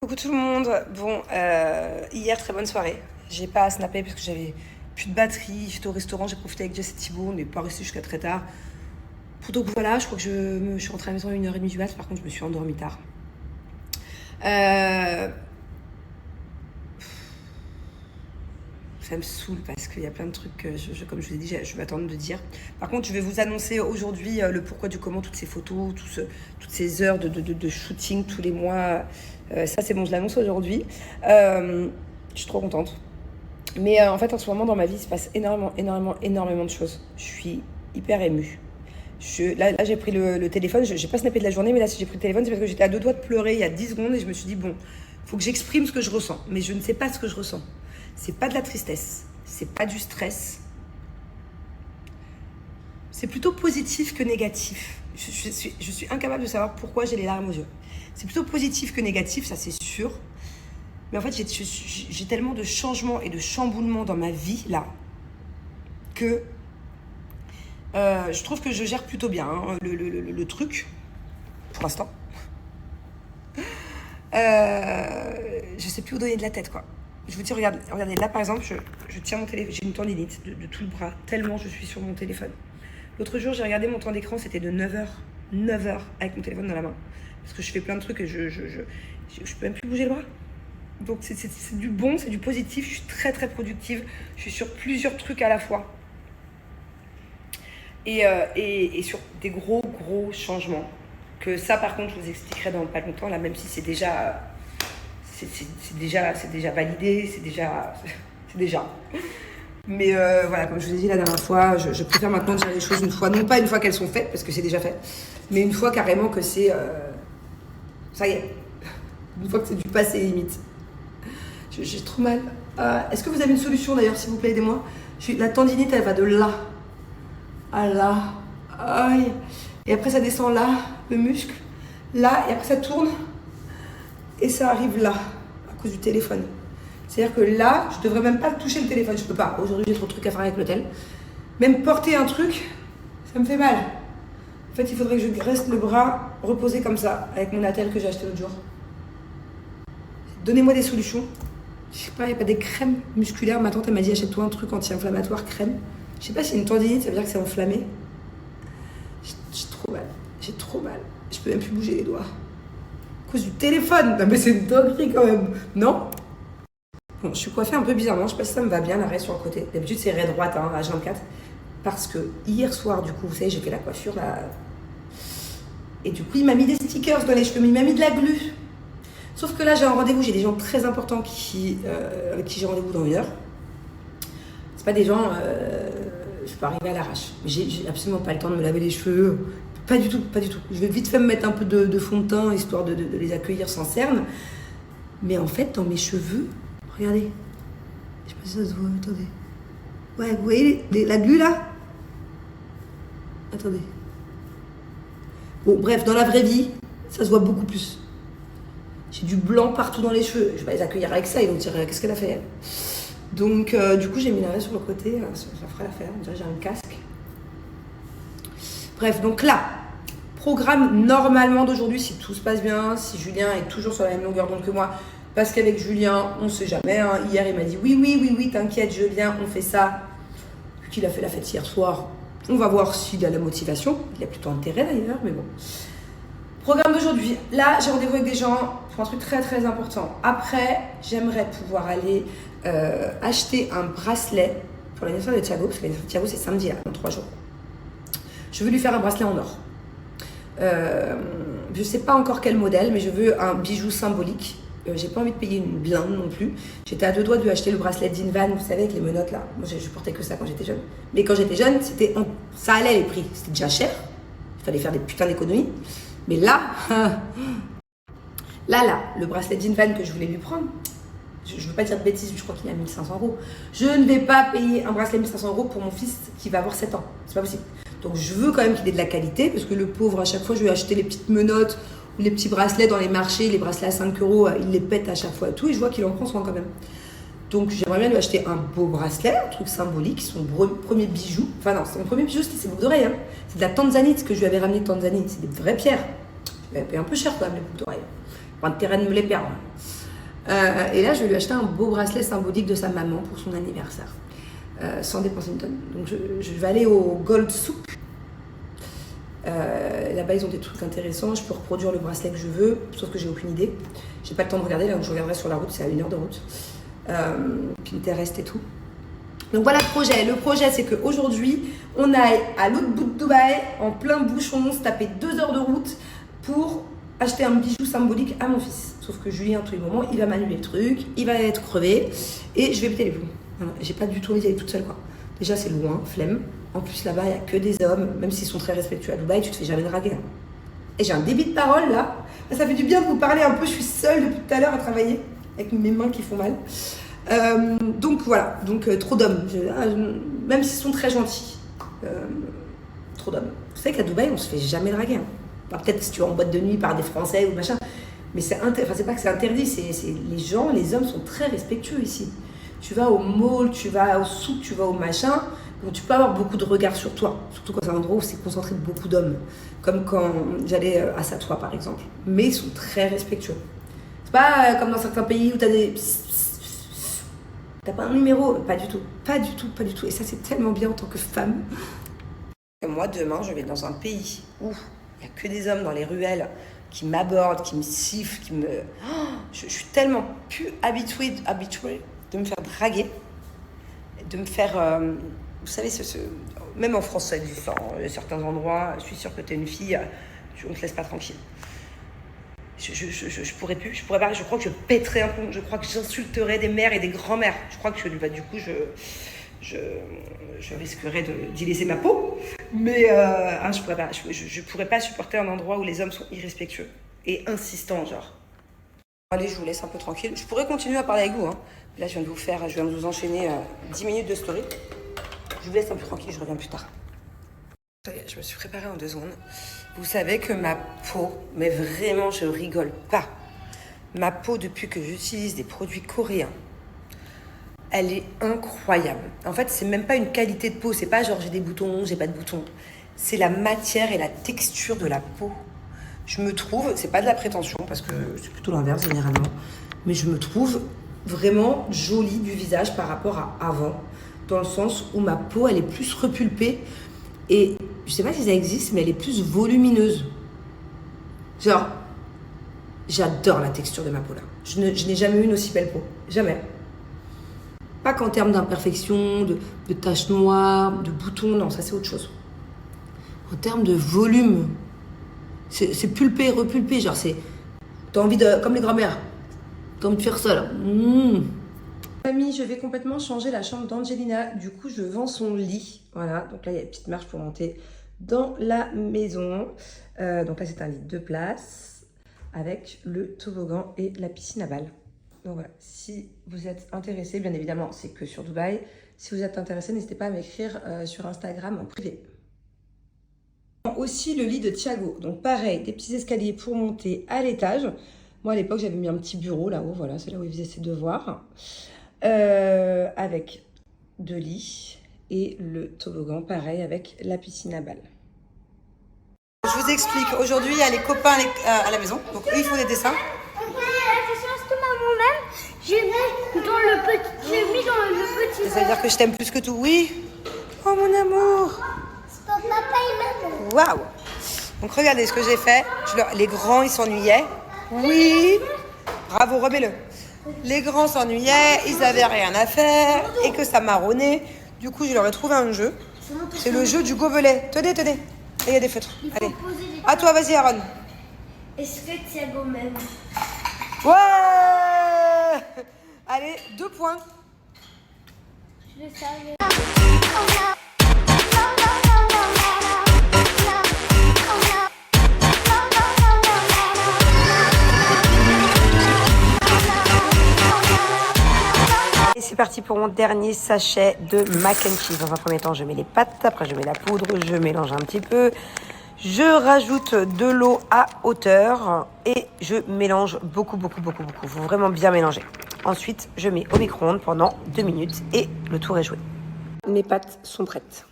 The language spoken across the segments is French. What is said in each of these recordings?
Coucou tout le monde. Bon, hier, très bonne soirée. J'ai pas snappé parce que j'avais plus de batterie. J'étais au restaurant, j'ai profité avec Jess et Thibaut. On n'est pas resté jusqu'à très tard. Donc voilà, je crois que je suis rentrée à la maison à 1h30 du mat. Par contre, je me suis endormie tard. Euh, Ça me saoule parce qu'il y a plein de trucs que, comme je vous ai dit, je vais attendre de dire. Par contre, je vais vous annoncer aujourd'hui le pourquoi du comment, toutes ces photos, toutes ces heures de shooting tous les mois. Ça, c'est bon, je l'annonce aujourd'hui. Je suis trop contente. Mais en fait, en ce moment, dans ma vie, il se passe énormément de choses. Je suis hyper émue. Là, j'ai pris le téléphone. Je n'ai pas snappé de la journée, mais là, si j'ai pris le téléphone, c'est parce que j'étais à deux doigts de pleurer il y a 10 secondes et je me suis dit, bon, il faut que j'exprime ce que je ressens. Mais je ne sais pas ce que je ressens. C'est pas de la tristesse, c'est pas du stress. C'est plutôt positif que négatif. Je suis incapable de savoir pourquoi j'ai les larmes aux yeux. C'est plutôt positif que négatif, ça c'est sûr. Mais en fait, j'ai tellement de changements et de chamboulements dans ma vie, là, que je trouve que je gère plutôt bien le truc, pour l'instant. Je sais plus où donner de la tête, quoi. Je vous dis, regardez, là par exemple, je tiens mon téléphone, j'ai une tendinite de tout le bras, tellement je suis sur mon téléphone. L'autre jour, j'ai regardé mon temps d'écran, c'était de 9 heures avec mon téléphone dans la main. Parce que je fais plein de trucs et je peux même plus bouger le bras. Donc c'est du bon, c'est du positif, je suis très productive, je suis sur plusieurs trucs à la fois. Et sur des gros changements. Que ça par contre, je vous expliquerai dans pas longtemps, là, même si c'est déjà... C'est déjà validé, c'est déjà. Mais voilà, comme je vous ai dit la dernière fois, je préfère maintenant dire les choses une fois, non pas une fois qu'elles sont faites, parce que c'est déjà fait, mais une fois carrément que c'est... ça y est, une fois que c'est du passé limite. J'ai trop mal. Est-ce que vous avez une solution d'ailleurs, s'il vous plaît, aidez-moi. La tendinite, elle va de là à là. Aïe. Et après ça descend là, le muscle, là, et après ça tourne. Et ça arrive là, à cause du téléphone. C'est-à-dire que là, je devrais même pas toucher le téléphone, je peux pas. Aujourd'hui, j'ai trop de trucs à faire avec l'hôtel. Même porter un truc, ça me fait mal. En fait, il faudrait que je reste le bras reposé comme ça, avec mon attel que j'ai acheté l'autre jour. Donnez-moi des solutions. Je sais pas, il n'y a pas des crèmes musculaires. Ma tante, elle m'a dit, achète-toi un truc anti-inflammatoire, crème. Je sais pas si une tendinite, ça veut dire que c'est enflammé. J'ai trop mal. Je peux même plus bouger les doigts. Du téléphone. Non mais c'est une dinguerie quand même, non? Bon, je suis coiffée un peu bizarrement, je sais pas si ça me va bien, l'arrêt sur le côté. D'habitude c'est raie droite, H24. Parce que hier soir, du coup, vous savez, j'ai fait la coiffure là. Et du coup, il m'a mis des stickers dans les cheveux, mais il m'a mis de la glu. Sauf que là, j'ai un rendez-vous, j'ai des gens très importants avec qui j'ai rendez-vous dans 1 heure. C'est pas des gens, je peux arriver à l'arrache. J'ai absolument pas le temps de me laver les cheveux. Pas du tout. Je vais vite fait me mettre un peu de fond de teint, histoire de les accueillir sans cerne. Mais en fait, dans mes cheveux, regardez. Je sais pas si ça se voit, attendez. Ouais, vous voyez la glu là? Attendez. Bon, bref, dans la vraie vie, ça se voit beaucoup plus. J'ai du blanc partout dans les cheveux. Je vais pas les accueillir avec ça, ils vont me dire qu'est-ce qu'elle a fait elle. Donc, du coup, j'ai mis l'arrêt sur le côté, ça fera l'affaire. On dirait que j'ai un casque. Bref, donc là, programme normalement d'aujourd'hui, si tout se passe bien, si Julien est toujours sur la même longueur d'onde que moi, parce qu'avec Julien, on ne sait jamais. Hier, il m'a dit oui, t'inquiète, Julien, on fait ça. Vu qu'il a fait la fête hier soir, on va voir s'il a la motivation. Il a plutôt intérêt d'ailleurs, mais bon. Programme d'aujourd'hui. Là, j'ai rendez-vous avec des gens pour un truc très important. Après, j'aimerais pouvoir aller acheter un bracelet pour l'anniversaire de Thiago, parce que l'anniversaire de Thiago, c'est samedi, là, dans 3 jours. Je veux lui faire un bracelet en or. Je sais pas encore quel modèle, mais je veux un bijou symbolique. J'ai pas envie de payer une blinde non plus. J'étais à 2 doigts de lui acheter le bracelet d'Invan, vous savez, avec les menottes là. Moi, je portais que ça quand j'étais jeune. Mais quand j'étais jeune, ça allait les prix. C'était déjà cher. Il fallait faire des putains d'économies. Mais là, le bracelet d'Invan que je voulais lui prendre, je veux pas dire de bêtises, je crois qu'il est à 1500 €. Je ne vais pas payer un bracelet 1500 € pour mon fils qui va avoir 7 ans. C'est pas possible. Donc je veux quand même qu'il ait de la qualité, parce que le pauvre, à chaque fois, je lui ai acheté les petites menottes ou les petits bracelets dans les marchés, les bracelets à 5 €, il les pète à chaque fois et tout, et je vois qu'il en prend soin quand même. Donc j'aimerais bien lui acheter un beau bracelet, un truc symbolique, son premier bijou. Enfin non, son premier bijou, c'était ses boucles d'oreilles. C'est de la tanzanite que je lui avais ramené de Tanzanie, c'est des vraies pierres. Je lui avais payé un peu cher quand même, les boucles d'oreilles. pas intérêt de me les perdre. Et là, je vais lui acheter un beau bracelet symbolique de sa maman pour son anniversaire, sans dépenser une tonne. Donc je vais aller au Gold Souk. Là-bas, ils ont des trucs intéressants. Je peux reproduire le bracelet que je veux, sauf que j'ai aucune idée. J'ai pas le temps de regarder, là où je regarderai sur la route, c'est à 1 heure de route. Pinterest et tout. Donc voilà le projet. Le projet, c'est qu'aujourd'hui, on aille à l'autre bout de Dubaï, en plein bouchon, se taper 2 heures de route pour acheter un bijou symbolique à mon fils. Sauf que Julien, à tous les moments, il va m'annuler le truc, il va être crevé et je vais péter les plombs. Voilà. J'ai pas du tout envie d'y aller toute seule, quoi. Déjà, c'est loin, flemme. En plus, là-bas, il n'y a que des hommes, même s'ils sont très respectueux à Dubaï, tu te fais jamais draguer. Hein. Et j'ai un débit de parole, là. Ça fait du bien de vous parler un peu. Je suis seule depuis tout à l'heure à travailler, avec mes mains qui font mal. Donc voilà, trop d'hommes, même s'ils sont très gentils, trop d'hommes. Vous savez qu'à Dubaï, on se fait jamais draguer. Hein. Enfin, peut-être si tu es en boîte de nuit par des Français ou machin, mais c'est pas que c'est interdit, les hommes sont très respectueux ici. Tu vas au mall, tu vas au souk, tu vas au machin, donc tu peux avoir beaucoup de regards sur toi, surtout quand c'est un endroit où c'est concentré de beaucoup d'hommes, comme quand j'allais à Satwa par exemple. Mais ils sont très respectueux. C'est pas comme dans certains pays où tu as des... T'as pas un numéro? Pas du tout, pas du tout, pas du tout. Et ça, c'est tellement bien en tant que femme. Et moi, demain, je vais dans un pays où il n'y a que des hommes dans les ruelles qui m'abordent, qui me sifflent, qui me... Je suis tellement plus habituée de me faire draguer, de me faire... vous savez, même en France, ça existe. Il y a certains endroits, je suis sûre que t'es une fille, on ne te laisse pas tranquille. Je pourrais plus, je pourrais pas, je crois que je pèterais un plomb, je crois que j'insulterais des mères et des grands-mères. Je crois que du coup, je risquerais d'y laisser ma peau. Mais je pourrais pas supporter un endroit où les hommes sont irrespectueux et insistants, genre. Allez, je vous laisse un peu tranquille. Je pourrais continuer à parler avec vous. Hein. Là, je viens de vous enchaîner 10 minutes de story. Je vous laisse un peu tranquille, je reviens plus tard. Je me suis préparée en 2 secondes. Vous savez que ma peau, mais vraiment je rigole pas, ma peau depuis que j'utilise des produits coréens, elle est incroyable. En fait, c'est même pas une qualité de peau, c'est pas genre j'ai des boutons, j'ai pas de boutons. C'est la matière et la texture de la peau. Je me trouve, c'est pas de la prétention parce que c'est plutôt l'inverse généralement, mais je me trouve vraiment jolie du visage par rapport à avant, dans le sens où ma peau elle est plus repulpée. Et je sais pas si ça existe, mais elle est plus volumineuse. Genre, j'adore la texture de ma peau là. Je n'ai jamais eu une aussi belle peau. Jamais. Pas qu'en termes d'imperfection, de taches noires, de boutons, non, ça c'est autre chose. En termes de volume, c'est pulpé, repulpé, genre c'est... T'as envie de... Comme les grand-mères. T'as envie de faire ça là. Famille, je vais complètement changer la chambre d'Angelina. Du coup, je vends son lit. Voilà, donc là, il y a une petite marche pour monter dans la maison. Donc là, c'est un lit 2 places avec le toboggan et la piscine à balles. Donc voilà, si vous êtes intéressé, bien évidemment, c'est que sur Dubaï. Si vous êtes intéressé, n'hésitez pas à m'écrire sur Instagram en privé. Aussi le lit de Thiago. Donc pareil, des petits escaliers pour monter à l'étage. Moi, à l'époque, j'avais mis un petit bureau là-haut. Voilà, c'est là où il faisait ses devoirs. Avec 2 lits et le toboggan pareil avec la piscine à balles. Je vous explique, aujourd'hui il y a les copains à la maison, donc eux ils font des dessins. J'ai mis dans le petit. Ça veut dire que je t'aime plus que tout, oui? Oh mon amour! Stop, papa et maman. Waouh! Donc regardez ce que j'ai fait, les grands ils s'ennuyaient. Oui! Bravo, remets-le. Les grands s'ennuyaient, ils avaient rien à faire et que ça marronnait. Du coup, je leur ai trouvé un jeu. C'est le jeu du gobelet. Tenez. Et il y a des feutres. Allez. À toi, vas-y, Aaron. Est-ce que Thiago m'aime? Ouais! Allez, 2 points. Je le savais. C'est parti pour mon dernier sachet de mac and cheese. Dans un premier temps, je mets les pâtes, après je mets la poudre, je mélange un petit peu. Je rajoute de l'eau à hauteur et je mélange beaucoup. Faut vraiment bien mélanger. Ensuite, je mets au micro-ondes pendant 2 minutes et le tour est joué. Mes pâtes sont prêtes.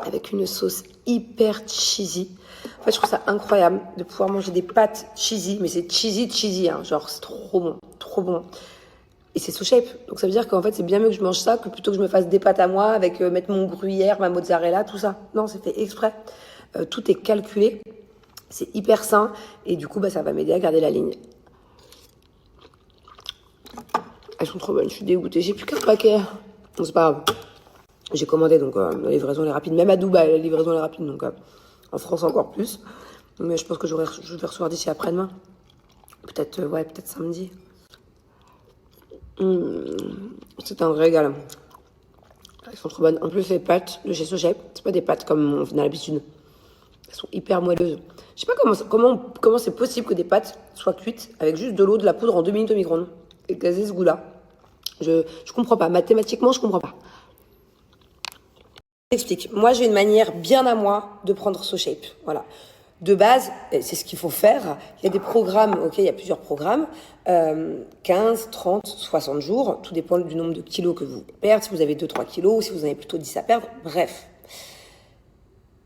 avec une sauce hyper cheesy. En fait, je trouve ça incroyable de pouvoir manger des pâtes cheesy, mais c'est cheesy, hein. Genre c'est trop bon, trop bon. Et c'est SoShape, donc ça veut dire qu'en fait c'est bien mieux que je mange ça que plutôt que je me fasse des pâtes à moi avec mettre mon gruyère, ma mozzarella, tout ça. Non, c'est fait exprès. Tout est calculé, c'est hyper sain et du coup ça va m'aider à garder la ligne. Elles sont trop bonnes, je suis dégoûtée, j'ai plus qu'un paquet. Bon, c'est pas grave. J'ai commandé, donc la livraison est rapide. Même à Dubaï, la livraison est rapide, donc en France encore plus. Mais je pense que je vais recevoir d'ici après-demain. Peut-être samedi. C'est un régal. Elles sont trop bonnes. En plus, les pâtes de chez SoShape, c'est pas des pâtes comme on a l'habitude. Elles sont hyper moelleuses. Je sais pas comment c'est possible que des pâtes soient cuites avec juste de l'eau, de la poudre en 2 minutes au micro-ondes. Et qu'elles aient ce goût-là. Je comprends pas. Mathématiquement, je comprends pas. J'explique. Moi, j'ai une manière bien à moi de prendre SoShape. Voilà. De base, c'est ce qu'il faut faire. Il y a des programmes, il y a plusieurs programmes. 15, 30, 60 jours. Tout dépend du nombre de kilos que vous perdez. Si vous avez 2-3 kilos ou si vous en avez plutôt 10 à perdre. Bref.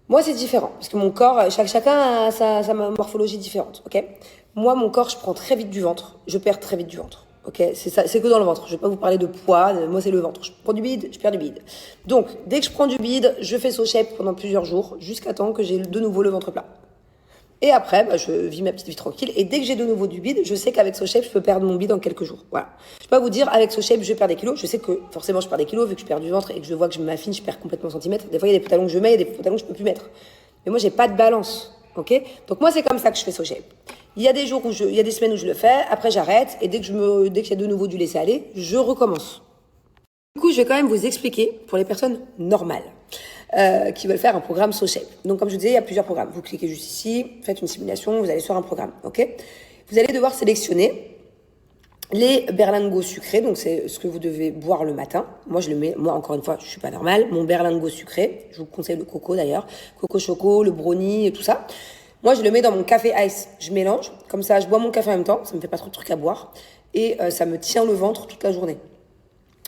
Moi, c'est différent. Parce que mon corps, chacun a sa morphologie différente. Ok. Moi, mon corps, je prends très vite du ventre. Je perds très vite du ventre. Ok, c'est ça, c'est que dans le ventre. Je vais pas vous parler de poids. Moi, c'est le ventre. Je prends du bide, je perds du bide. Donc, dès que je prends du bide, je fais SoShape pendant plusieurs jours, jusqu'à temps que j'ai de nouveau le ventre plat. Et après, je vis ma petite vie tranquille. Et dès que j'ai de nouveau du bide, je sais qu'avec SoShape, je peux perdre mon bide en quelques jours. Voilà. Je peux pas vous dire, avec SoShape, je perds des kilos. Je sais que forcément, je perds des kilos, vu que je perds du ventre et que je vois que je m'affine, je perds complètement centimètres. Des fois, il y a des pantalons que je mets et des pantalons que je peux plus mettre. Mais moi, j'ai pas de balance. Ok? Donc, moi, c'est comme ça que je fais SoShape. Il y a des jours il y a des semaines où je le fais, après j'arrête, et dès qu'il y a de nouveau du laisser aller, je recommence. Du coup, je vais quand même vous expliquer, pour les personnes normales, qui veulent faire un programme SoShape. Donc, comme je vous disais, il y a plusieurs programmes. Vous cliquez juste ici, faites une simulation, vous allez sur un programme, ok? Vous allez devoir sélectionner les berlingots sucrés, donc c'est ce que vous devez boire le matin. Moi, je le mets, encore une fois, je suis pas normale, mon berlingot sucré, je vous conseille le coco d'ailleurs, coco choco, le brownie et tout ça. Moi, je le mets dans mon café ice. Je mélange. Comme ça, je bois mon café en même temps. Ça me fait pas trop de trucs à boire. Et ça me tient le ventre toute la journée.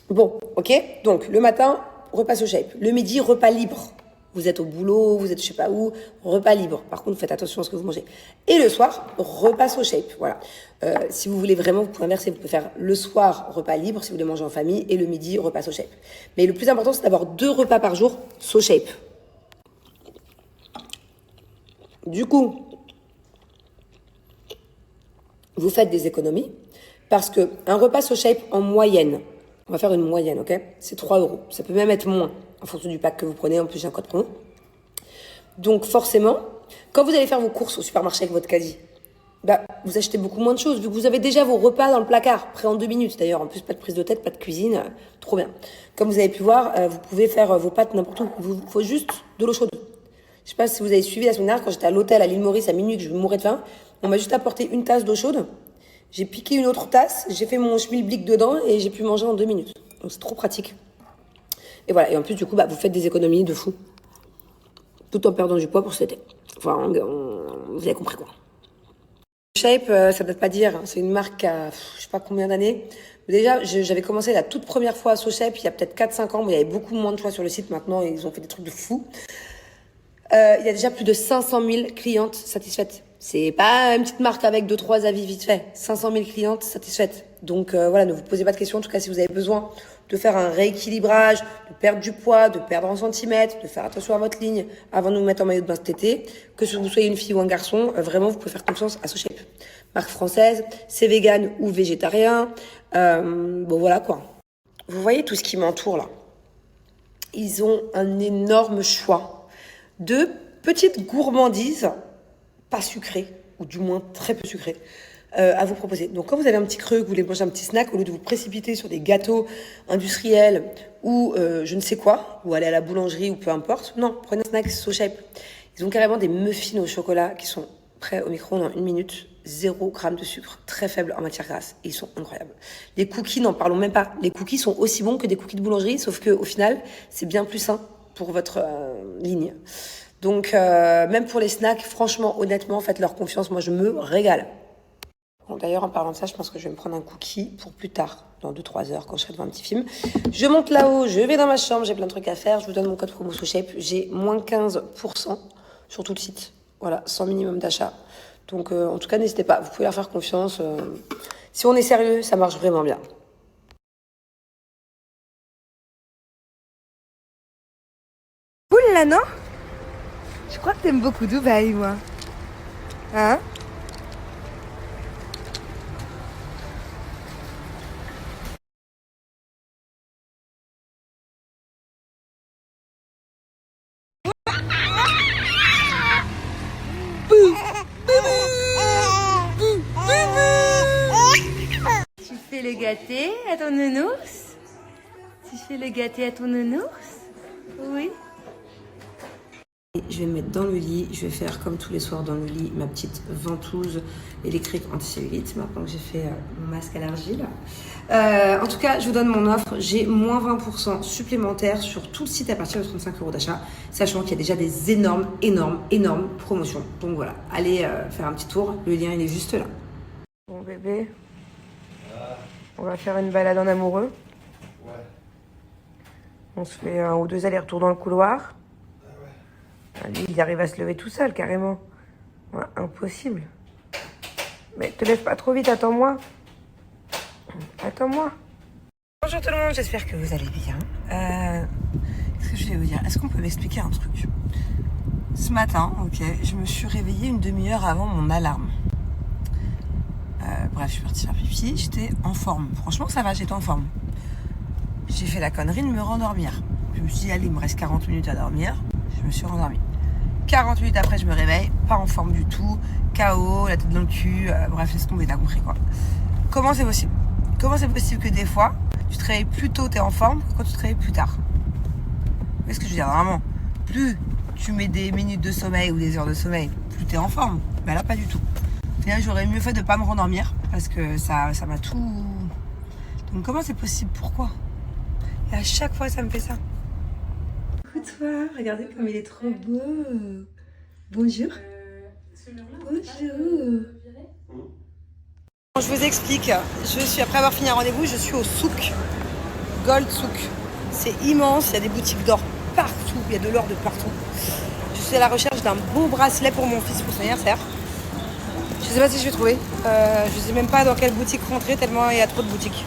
Bon, ok. Donc, le matin, repas SoShape. Le midi, repas libre. Vous êtes au boulot, vous êtes je sais pas où, repas libre. Par contre, faites attention à ce que vous mangez. Et le soir, repas SoShape. Voilà. Si vous voulez vraiment, vous pouvez inverser. Vous pouvez faire le soir, repas libre, si vous voulez manger en famille. Et le midi, repas SoShape. Mais le plus important, c'est d'avoir 2 repas par jour SoShape. Du coup, vous faites des économies parce que un repas SoShape en moyenne, on va faire une moyenne, ok? C'est 3 €. Ça peut même être moins en fonction du pack que vous prenez. En plus, j'ai un code promo. Donc, forcément, quand vous allez faire vos courses au supermarché avec votre caddie, vous achetez beaucoup moins de choses vu que vous avez déjà vos repas dans le placard, prêts en 2 minutes. D'ailleurs, en plus, pas de prise de tête, pas de cuisine. Trop bien. Comme vous avez pu voir, vous pouvez faire vos pâtes n'importe où. Il vous faut juste de l'eau chaude. Je sais pas si vous avez suivi la semaine dernière, quand j'étais à l'hôtel à l'île Maurice à minuit, que je mourais de faim, on m'a juste apporté une tasse d'eau chaude. J'ai piqué une autre tasse, j'ai fait mon schmilblick dedans et j'ai pu manger en 2 minutes. Donc c'est trop pratique. Et voilà. Et en plus, du coup, vous faites des économies de fou. Tout en perdant du poids pour cet été. Enfin, vous avez compris quoi. Shape, ça date pas d'hier. C'est une marque à je sais pas combien d'années. Déjà, j'avais commencé la toute première fois à SoShape il y a peut-être 4-5 ans, mais il y avait beaucoup moins de choix sur le site. Maintenant, ils ont fait des trucs de fou. Il y a déjà plus de 500 000 clientes satisfaites. C'est pas une petite marque avec 2-3 avis vite fait. 500 000 clientes satisfaites. Donc voilà, ne vous posez pas de questions. En tout cas, si vous avez besoin de faire un rééquilibrage, de perdre du poids, de perdre en centimètres, de faire attention à votre ligne avant de vous mettre en maillot de bain cet été, que vous soyez une fille ou un garçon, vraiment, vous pouvez faire confiance à SoShape. Marque française, c'est vegan ou végétarien. Bon, voilà quoi. Vous voyez tout ce qui m'entoure là. Ils ont un énorme choix de petites gourmandises, pas sucrées, ou du moins très peu sucrées, à vous proposer. Donc quand vous avez un petit creux, que vous voulez manger un petit snack, au lieu de vous précipiter sur des gâteaux industriels ou je ne sais quoi, ou aller à la boulangerie ou peu importe, non, prenez un snack SoShape. Ils ont carrément des muffins au chocolat qui sont prêts au micro-ondes en 1 minute, 0 g de sucre, très faible en matière grasse, et ils sont incroyables. Les cookies, n'en parlons même pas. Les cookies sont aussi bons que des cookies de boulangerie, sauf qu'au final, c'est bien plus sain pour votre ligne. Donc, même pour les snacks, franchement, honnêtement, faites-leur confiance. Moi, je me régale. Bon, d'ailleurs, en parlant de ça, je pense que je vais me prendre un cookie pour plus tard, dans 2-3 heures, quand je serai devant un petit film. Je monte là-haut, je vais dans ma chambre, j'ai plein de trucs à faire. Je vous donne mon code promo SoShape. J'ai moins 15% sur tout le site. Voilà, sans minimum d'achat. Donc, en tout cas, n'hésitez pas. Vous pouvez leur faire confiance. Si on est sérieux, ça marche vraiment bien. Cool là, non? Je crois que t'aimes beaucoup Dubaï, moi. Hein? Tu fais le gâté à ton nounours? Tu fais le gâté à ton nounours? Oui. Je vais me mettre dans le lit, je vais faire comme tous les soirs dans le lit ma petite ventouse électrique anti-cellulite maintenant que j'ai fait mon masque à l'argile. En tout cas, je vous donne mon offre, j'ai moins 20% supplémentaires sur tout le site à partir de 35 € d'achat, sachant qu'il y a déjà des énormes promotions. Donc voilà, allez faire un petit tour, le lien il est juste là. Bon bébé, on va faire une balade en amoureux. Ouais. On se fait 1 ou 2 allers-retours dans le couloir. Lui, il arrive à se lever tout seul, carrément. Ouais, impossible. Mais te lève pas trop vite, attends-moi. Attends-moi. Bonjour tout le monde, j'espère que vous allez bien. Qu'est-ce que je vais vous dire? Est-ce qu'on peut m'expliquer un truc? Ce matin, ok, je me suis réveillée une demi-heure avant mon alarme. Bref, je suis partie faire pipi, j'étais en forme. Franchement, ça va, j'étais en forme. J'ai fait la connerie de me rendormir. Je me suis dit, allez, il me reste 40 minutes à dormir. Je me suis rendormie. 40 minutes après, je me réveille, pas en forme du tout, KO, la tête dans le cul, bref, laisse tomber, t'as compris quoi. Comment c'est possible? Comment c'est possible que des fois, tu te réveilles plus tôt, t'es en forme, que quand tu te réveilles plus tard? Qu'est-ce que je veux dire? Vraiment, plus tu mets des minutes de sommeil ou des heures de sommeil, plus t'es en forme. Mais là, pas du tout. Au final, j'aurais mieux fait de pas me rendormir, parce que ça m'a tout... Donc comment c'est possible? Pourquoi? Et à chaque fois, ça me fait ça. Toi, regardez comme il est trop beau. Bonjour. Bonjour. Je vous explique. Je suis, après avoir fini un rendez-vous, je suis au souk. Gold Souk. C'est immense, il y a des boutiques d'or partout, il y a de l'or de partout. Je suis à la recherche d'un beau bracelet pour mon fils pour son anniversaire. Je sais pas si je vais trouver. Je sais même pas dans quelle boutique rentrer tellement il y a trop de boutiques.